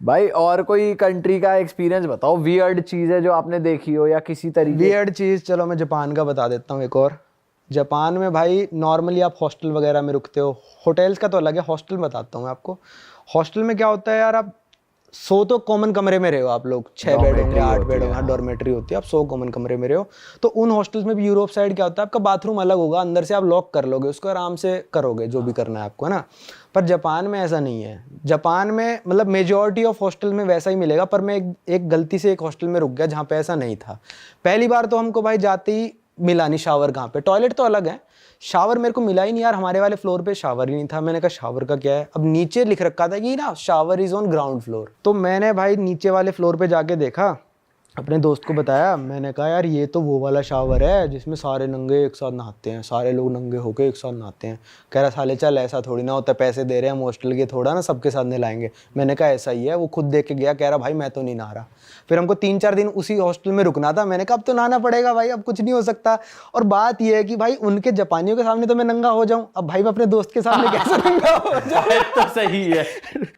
भाई और कोई कंट्री का एक्सपीरियंस बताओ, वियर्ड चीज है जो आपने देखी हो या किसी तरीके। वियर्ड चीज़, चलो मैं जापान का बता देता हूँ एक और। जापान में भाई नॉर्मली आप हॉस्टल वगैरह में रुकते हो, होटल्स का तो अलग है, हॉस्टल बताता हूँ मैं आपको। हॉस्टल में क्या होता है यार, आप 100 तो कॉमन कमरे में रहे हो आप लोग, 6 बेड होंगे, 8 बेड होंगे, डॉर्मेट्री होती है, आप 100 कॉमन कमरे में रहे हो। तो उन हॉस्टल्स में भी यूरोप साइड क्या होता है, आपका बाथरूम अलग होगा, अंदर से आप लॉक कर लोगे उसको, आराम से करोगे जो भी करना है आपको, है ना। पर जापान में ऐसा नहीं है। जापान में मतलब मेजॉरिटी ऑफ हॉस्टल में वैसा ही मिलेगा, पर मैं एक गलती से एक हॉस्टल में रुक गया जहाँ पे ऐसा नहीं था। पहली बार तो हमको भाई जाते ही मिला नहीं शावर कहाँ पे, टॉयलेट तो अलग है, शावर मेरे को मिला ही नहीं यार, हमारे वाले फ्लोर पे शावर ही नहीं था। मैंने कहा शावर का क्या है, अब नीचे लिख रखा था कि ना shower is on ground floor. तो मैंने भाई नीचे वाले फ्लोर पे जाके देखा, अपने दोस्त को बताया, मैंने कहा यार ये तो वो वाला शावर है जिसमें सारे नंगे एक साथ नहाते हैं, सारे लोग नंगे होके एक साथ नहाते हैं। कह रहा साले चल ऐसा थोड़ी ना होता, पैसे दे रहे हैं हॉस्टल के, थोड़ा ना सबके साथ नहलाएंगे। मैंने कहा ऐसा ही है, वो खुद देख के गया, कह रहा भाई मैं तो नहीं नहा रहा। फिर हमको 3-4 दिन उसी हॉस्टल में रुकना था, मैंने कहा अब तो नहाना पड़ेगा भाई, अब कुछ नहीं हो सकता। और बात यह है कि भाई उनके जापानियों के सामने तो मैं नंगा हो जाऊं, अब भाई मैं अपने दोस्त के सामने कैसे नंगा हो जाऊं। तो सही है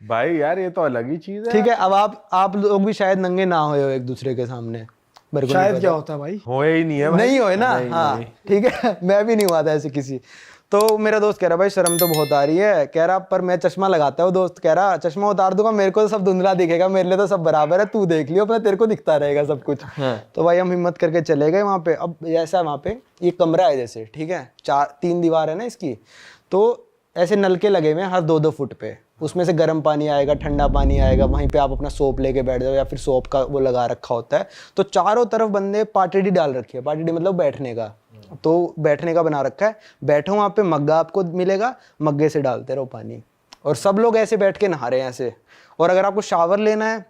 भाई यार ये तो अलग ही चीज है। ठीक है, अब आप लोग भी शायद नंगे ना होए हो एक दूसरे के सामने, मेरे को नहीं शायद पता। क्या होता है भाई, होए ही नहीं है भाई। नहीं होए ना, हाँ ठीक है, मैं भी नहीं हुआ था ऐसे किसी। तो मेरा दोस्त कह रहा भाई शर्म तो बहुत आ रही है, कह रहा पर मैं चश्मा लगाता हूँ। दोस्त कह रहा चश्मा उतार दूंगा, मेरे को तो सब धुंधला दिखेगा, मेरे लिए तो सब बराबर है, तू देख लियो अपना, तेरे को दिखता रहेगा सब कुछ। तो भाई हम हिम्मत करके चले गए वहाँ पे। अब ऐसा वहाँ पे ये कमरा है जैसे, ठीक है, 3 दीवार है ना इसकी, तो ऐसे नलके लगे हुए हैं हर 2-2 फुट पे, उसमें से गर्म पानी आएगा, ठंडा पानी आएगा, वहीं पे आप अपना सोप लेके बैठ जाओ, या फिर सोप का वो लगा रखा होता है। तो चारों तरफ बंदे पार्टी डाल रखी है, पार्टी मतलब बैठने का, तो बैठने का बना रखा है। बैठो वहाँ पे, मग्गा आपको मिलेगा, मग्गे से डालते रहो पानी, और सब लोग ऐसे बैठ के नहा रहे हैं ऐसे। और अगर आपको शावर लेना है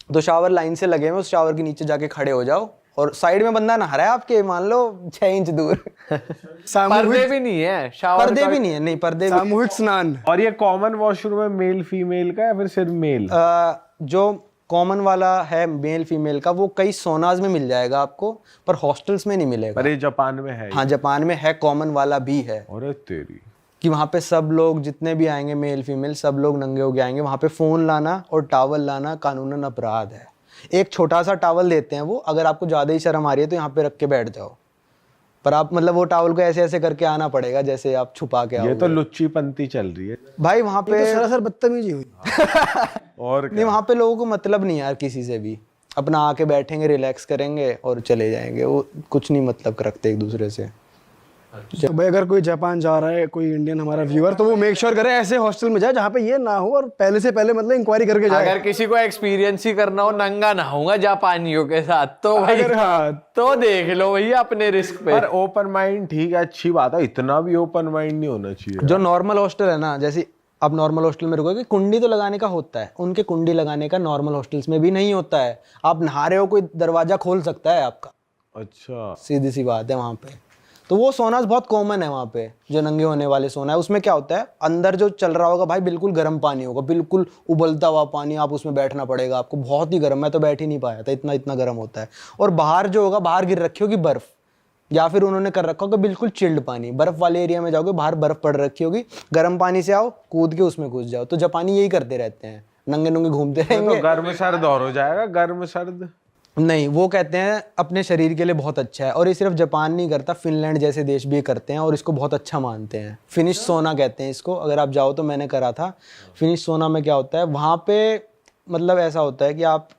तो शावर लाइन से लगे हुए, उस शावर के नीचे जाके खड़े हो जाओ, और साइड में बंदा नहा रहा है आपके, मान लो 6 इंच दूर। पर्दे भी नहीं है, शावर पर्दे भी नहीं है, नहीं पर्दे भी। सामूहिक स्नान। और ये कॉमन वॉशरूम है मेल फीमेल का या फिर सिर्फ मेल? जो कॉमन वाला है मेल फीमेल का, वो कई सोनाज में मिल जाएगा आपको, पर हॉस्टल्स में नहीं मिलेगा। अरे जापान में है? हाँ जापान में है, कॉमन वाला भी है, अरे तेरी, कि वहाँ पे सब लोग जितने भी आएंगे मेल फीमेल सब लोग नंगे होके आएंगे। वहाँ पे फ़ोन लाना और टावल लाना कानूनन अपराध है। एक छोटा सा टावल देते हैं वो, अगर आपको ज़्यादा ही शर्म आ रही है तो यहाँ पे रख के बैठ जाओ, पर आप मतलब वो टावल को ऐसे ऐसे करके आना पड़ेगा जैसे आप छुपा के आओ। ये तो लुच्ची पंती चल रही है भाई वहाँ ये पे तो सरासर बदतमीजी हुई। और नहीं, वहाँ पे लोगों को मतलब नहीं यार किसी से भी, अपना आके बैठेंगे, रिलैक्स करेंगे और चले जाएंगे, वो कुछ नहीं मतलब रखते एक दूसरे से। तो भाई अगर कोई जापान जा रहा है, कोई इंडियन हमारा व्यूअर, तो वो मेक श्योर करे ऐसे हॉस्टल में जाए जहाँ पे ये ना हो, और पहले से पहले मतलब इंक्वायरी करके जाए। अगर किसी को एक्सपीरियंस ही करना हो, नंगा नहाऊंगा जापानियों के साथ, तो भाई अगर हाँ, तो देख लो भैया अपने रिस्क पे। पर ओपन माइंड ठीक है, अच्छी बात है, इतना भी ओपन माइंड नहीं होना चाहिए। जो नॉर्मल हॉस्टल है ना, जैसे आप नॉर्मल हॉस्टल में रुकोगे, कुंडी तो लगाने का होता है, उनके कुंडी लगाने का नॉर्मल हॉस्टल्स में भी नहीं होता है। आप नहा रहे हो, कोई दरवाजा खोल सकता है आपका, अच्छा, सीधी सी बात है वहाँ पे। तो वो सोनाज बहुत कॉमन है वहाँ पे, जो नंगे होने वाले सोना है। उसमें क्या होता है, अंदर जो चल रहा होगा भाई बिल्कुल गर्म पानी होगा, बिल्कुल उबलता हुआ पानी, आप उसमें बैठना पड़ेगा आपको, बहुत ही गर्म। मैं तो बैठ ही नहीं पाया था, इतना इतना गर्म होता है। और बाहर जो होगा, बाहर गिर रखी होगी बर्फ, या फिर उन्होंने कर रखा होगा बिल्कुल चिल्ड पानी, बर्फ वाले एरिया में जाओगे, बाहर बर्फ पड़ रखी होगी, गर्म पानी से आओ, कूद के उसमें घुस जाओ। तो जापानी यही करते रहते हैं, नंगे नंगे घूमते तो रहेंगे। गर्म सर्द और हो जाएगा, गर्म सर्द। नहीं, वो कहते हैं अपने शरीर के लिए बहुत अच्छा है, और ये सिर्फ जापान नहीं करता, फिनलैंड जैसे देश भी करते हैं और इसको बहुत अच्छा मानते हैं। फिनिश सोना कहते हैं इसको, अगर आप जाओ तो, मैंने करा था। फिनिश सोना में क्या होता है वहाँ पे, मतलब ऐसा होता है कि आप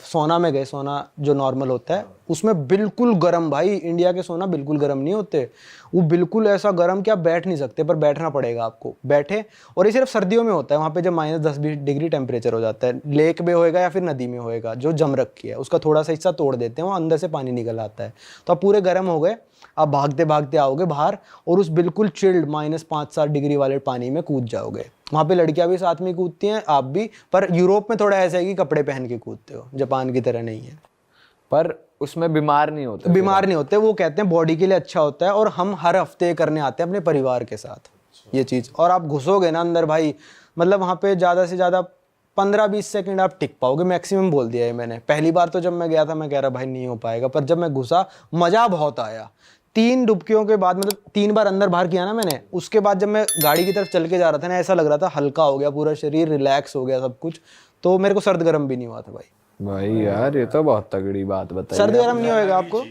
सोना में गए, सोना जो नॉर्मल होता है उसमें बिल्कुल गर्म, भाई इंडिया के सोना बिल्कुल गर्म नहीं होते, वो बिल्कुल ऐसा गर्म कि आप बैठ नहीं सकते, पर बैठना पड़ेगा आपको, बैठे। और ये सिर्फ सर्दियों में होता है, वहाँ पे जब -10-20 डिग्री टेम्परेचर हो जाता है, लेक में होएगा या फिर नदी में होएगा जो जम रखी है, उसका थोड़ा सा हिस्सा तोड़ देते हैं, वो अंदर से पानी निकल आता है, तो आप पूरे गर्म हो गए, आप भागते भागते आओगे बाहर, और उस बिल्कुल चिल्ड -5-7 डिग्री वाले पानी में कूद जाओगे। वहाँ पे लड़कियां भी साथ में कूदती हैं, आप भी, पर यूरोप में थोड़ा ऐसा है कि कपड़े पहन के कूदते हो, जापान की तरह नहीं है। पर उसमें बीमार नहीं होते? बीमार नहीं होते, वो कहते हैं बॉडी के लिए अच्छा होता है, और हम हर हफ्ते करने आते हैं अपने परिवार के साथ ये चीज़। और आप घुसोगे ना अंदर भाई, मतलब वहाँ पे ज़्यादा से ज़्यादा 15-20 सेकंड आप टिक पाओगे मैक्सिमम, बोल दिया है मैंने। पहली बार तो जब मैं गया था मैं कह रहा भाई नहीं हो पाएगा, पर जब मैं घुसा मज़ा बहुत आया। 3 डुबकियों के बाद, मतलब 3 बार अंदर बाहर किया ना मैंने, उसके बाद जब मैं गाड़ी की तरफ चल के जा रहा था ना, ऐसा लग रहा था हल्का हो गया पूरा शरीर, रिलैक्स हो गया सब कुछ। तो मेरे को सर्द गर्म भी नहीं हुआ था भाई। भाई यार ये तो बहुत तगड़ी बात बताई। सर्द गर्म नहीं होएगा आपको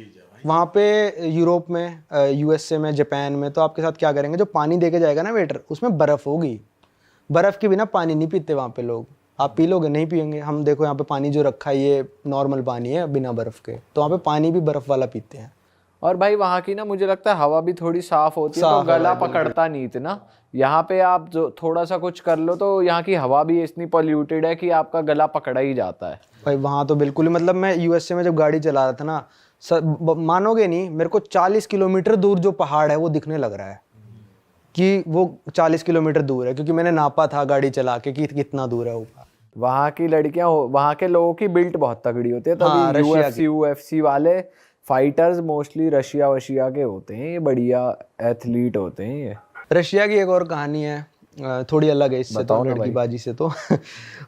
वहाँ पे यूरोप में, यूएसए में, जापान में। तो आपके साथ क्या करेंगे, जो पानी दे के जाएगा ना वेटर, उसमें बर्फ़ होगी। बर्फ़ के बिना पानी नहीं पीते वहाँ पे लोग। आप पी लोगे? नहीं पियेंगे। हम देखो यहाँ पे पानी जो रखा है ये नॉर्मल पानी है बिना बर्फ़ के, तो वहाँ पे पानी भी बर्फ़ वाला पीते हैं। और भाई वहाँ की ना मुझे लगता है हवा भी थोड़ी साफ होती है, तो गला पकड़ता नहीं इतना। यहाँ पे आप जो थोड़ा सा कुछ कर लो तो यहाँ की हवा भी इतनी पॉल्यूटेड है कि आपका गला पकड़ा ही जाता है। भाई वहाँ तो बिल्कुल ही, मतलब मैं यूएसए में जब गाड़ी चला रहा था ना, मानोगे नहीं, मेरे को 40 किलोमीटर दूर जो पहाड़ है वो दिखने लग रहा है कि वो 40 किलोमीटर दूर है, क्योंकि मैंने नापा था गाड़ी चला के कि कितना दूर है ऊपर। वहाँ की लड़कियां, वहाँ के लोगों की बिल्ट बहुत तगड़ी होती है, हाँ, तभी रशिया यूएफसी वाले फाइटर्स मोस्टली रशिया वशिया के होते हैं, ये बढ़िया एथलीट होते हैं ये। रशिया की एक और कहानी है, थोड़ी अलग है इससे तो, लड़कीबाजी से तो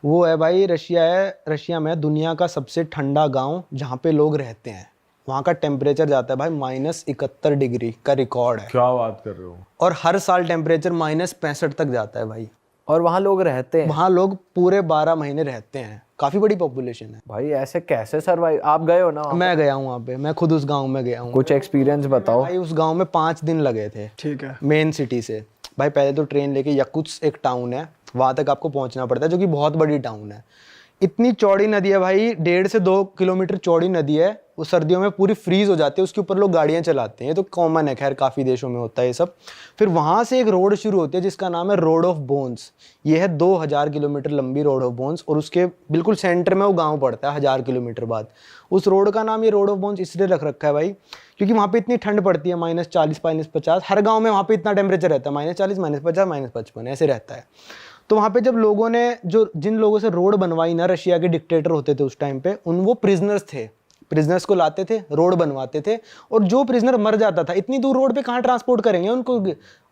वो है भाई, रशिया में दुनिया का सबसे ठंडा गांव जहाँ पे लोग रहते हैं, वहाँ का टेम्परेचर जाता है भाई -71 डिग्री का रिकॉर्ड है। क्या बात कर रहे हो? और हर साल टेम्परेचर -65 तक जाता है भाई। और वहाँ लोग रहते हैं, वहाँ लोग पूरे 12 महीने रहते हैं। काफी बड़ी पॉपुलेशन है भाई ऐसे कैसे सरवाइव? आप गए हो ना वहाँ? मैं गया हूँ वहाँ पे, मैं खुद उस गांव में गया हूँ। कुछ एक्सपीरियंस बताओ। भाई उस गांव में 5 दिन लगे थे। ठीक है। मेन सिटी से भाई पहले तो ट्रेन लेके यकुत्स्क एक टाउन है, वहां तक आपको पहुंचना पड़ता है, जो कि बहुत बड़ी टाउन है। इतनी चौड़ी नदी है भाई, 1.5 से 2 किलोमीटर चौड़ी नदी है। वो सर्दियों में पूरी फ्रीज हो जाती है, उसके ऊपर लोग गाड़ियां चलाते हैं। ये तो कॉमन है, खैर काफ़ी देशों में होता है ये सब। फिर वहाँ से एक रोड शुरू होती है जिसका नाम है रोड ऑफ बोन्स। ये है 2000 किलोमीटर लंबी रोड ऑफ बोन्स, और उसके बिल्कुल सेंटर में वो गाँव पड़ता है 1000 किलोमीटर बाद। उस रोड का नाम ये रोड ऑफ बोन्स इसलिए रख रखा है भाई क्योंकि वहाँ पे इतनी ठंड पड़ती है, -40 -50। हर गाँव में वहाँ पे इतना टेम्परेचर रहता है, -40 -50 -55 ऐसे रहता है। तो वहाँ पे जब लोगों ने, जिन लोगों से रोड बनवाई ना, रशिया के डिक्टेटर होते थे उस टाइम पे, वो प्रिजनर्स थे। प्रिजनर्स को लाते थे, रोड बनवाते थे, और जो प्रिजनर मर जाता था, इतनी दूर रोड पे कहाँ ट्रांसपोर्ट करेंगे उनको,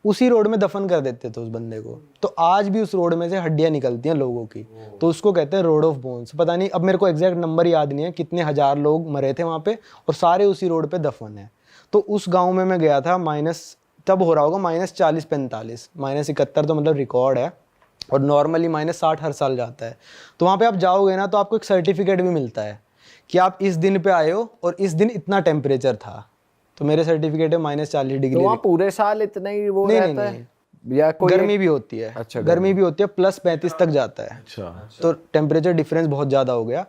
उसी रोड में दफन कर देते थे उस बंदे को। तो आज भी उस रोड में से हड्डियाँ निकलती हैं लोगों की, तो उसको कहते हैं रोड ऑफ बोन्स। पता नहीं, अब मेरे को एग्जैक्ट नंबर याद नहीं है कितने हजार लोग मरे थे वहाँ पे, और सारे उसी रोड पे दफन है। तो उस गाँव में मैं गया था, तब हो रहा होगा -40 45, -71 तो मतलब रिकॉर्ड है, और नॉर्मली -60 हर साल जाता है। तो वहाँ पे आप जाओगे ना, तो आपको एक सर्टिफिकेट भी मिलता है कि आप इस दिन पे आए हो और इस दिन इतना टेम्परेचर था। तो मेरे सर्टिफिकेट है -40 डिग्री। तो वहाँ पूरे साल इतना ही वो रहता है? या कोई गर्मी भी होती है। अच्छा, गर्मी भी होती है, +35 तक जाता है। अच्छा। तो टेम्परेचर डिफरेंस बहुत ज़्यादा हो गया।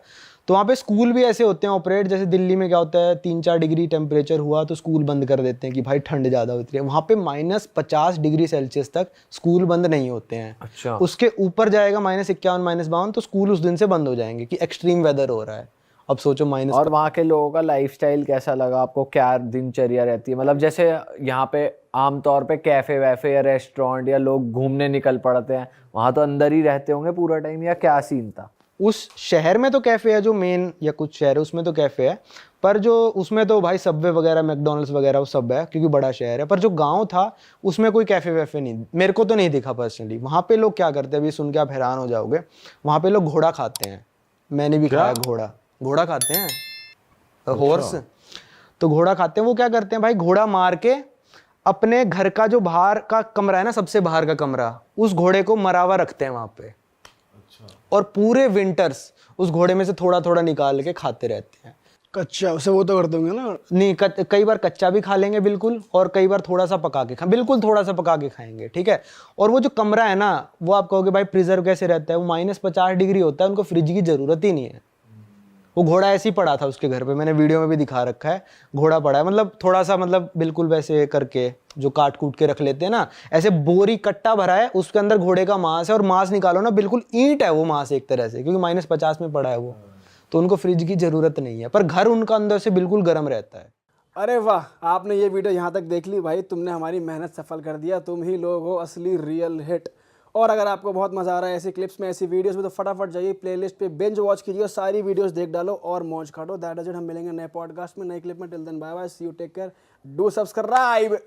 तो वहाँ पे स्कूल भी ऐसे होते हैं ऑपरेट, जैसे दिल्ली में क्या होता है, 3-4 डिग्री टेम्परेचर हुआ तो स्कूल बंद कर देते हैं कि भाई ठंड ज़्यादा होती है। वहाँ पे -50 डिग्री सेल्सियस तक स्कूल बंद नहीं होते हैं। अच्छा। उसके ऊपर जाएगा -51 -52, तो स्कूल उस दिन से बंद हो जाएंगे कि एक्सट्रीम वेदर हो रहा है। अब सोचो माइनस। और वहाँ के लोगों का लाइफस्टाइल कैसा लगा आपको? क्या दिनचर्या रहती है? मतलब जैसे यहाँ पे आमतौर पे कैफे वैफे या रेस्टोरेंट या लोग घूमने निकल पड़ते हैं, वहाँ तो अंदर ही रहते होंगे पूरा टाइम, या क्या सीन था? उस शहर में तो कैफ़े है, जो मेन या कुछ शहर है उसमें तो कैफ़े है, पर जो उसमें तो भाई सबवे वगैरह, मैकडोनल्ड्स वगैरह वो सब है क्योंकि बड़ा शहर है। पर जो गांव था उसमें कोई कैफ़े वैफे नहीं, मेरे को तो नहीं दिखा पर्सनली। वहाँ पे लोग क्या करते हैं, अभी सुन के आप हैरान हो जाओगे, वहाँ पे लोग घोड़ा खाते हैं। मैंने भी खाया घोड़ा खाते हैं, हॉर्स। तो घोड़ा खाते हैं, वो क्या करते हैं भाई, घोड़ा मार के अपने घर का जो बाहर का कमरा है ना, सबसे बाहर का कमरा, उस घोड़े को मरावा रखते हैं वहाँ पे। और पूरे विंटर्स उस घोड़े में से थोड़ा थोड़ा निकाल के खाते रहते हैं। कच्चा उसे वो तो कर दोगे ना? नहीं, कई बार कच्चा भी खा लेंगे बिल्कुल, और कई बार थोड़ा सा पका के बिल्कुल थोड़ा सा पका के खाएंगे, ठीक है। और वो जो कमरा है ना, वो आप कहोगे भाई प्रिजर्व कैसे रहता है, वो -50 डिग्री होता है, उनको फ्रिज की जरूरत ही नहीं है। वो घोड़ा ऐसे ही पड़ा था उसके घर पे, मैंने वीडियो में भी दिखा रखा है। घोड़ा पड़ा है, मतलब थोड़ा सा, मतलब बिल्कुल वैसे करके जो काट कूट के रख लेते हैं ना, ऐसे बोरी कट्टा भरा है, उसके अंदर घोड़े का मांस है, और मांस निकालो ना बिल्कुल ईंट है वो मांस एक तरह से, क्योंकि -50 में पड़ा है वो, तो उनको फ्रिज की जरूरत नहीं है। पर घर उनका अंदर से बिल्कुल गर्म रहता है। अरे वाह, आपने ये वीडियो यहाँ तक देख ली भाई, तुमने हमारी मेहनत सफल कर दिया। तुम ही लोग हो असली रियल हिट। और अगर आपको बहुत मजा आ रहा है ऐसी क्लिप्स में, ऐसी वीडियोस में, तो फटाफट जाइए प्लेलिस्ट पे, बिंज वॉच कीजिए, सारी वीडियोस देख डालो और मौज काटो। That is it. हम मिलेंगे नए पॉडकास्ट में, नए क्लिप में। Till then bye bye, see you, take care, do subscribe.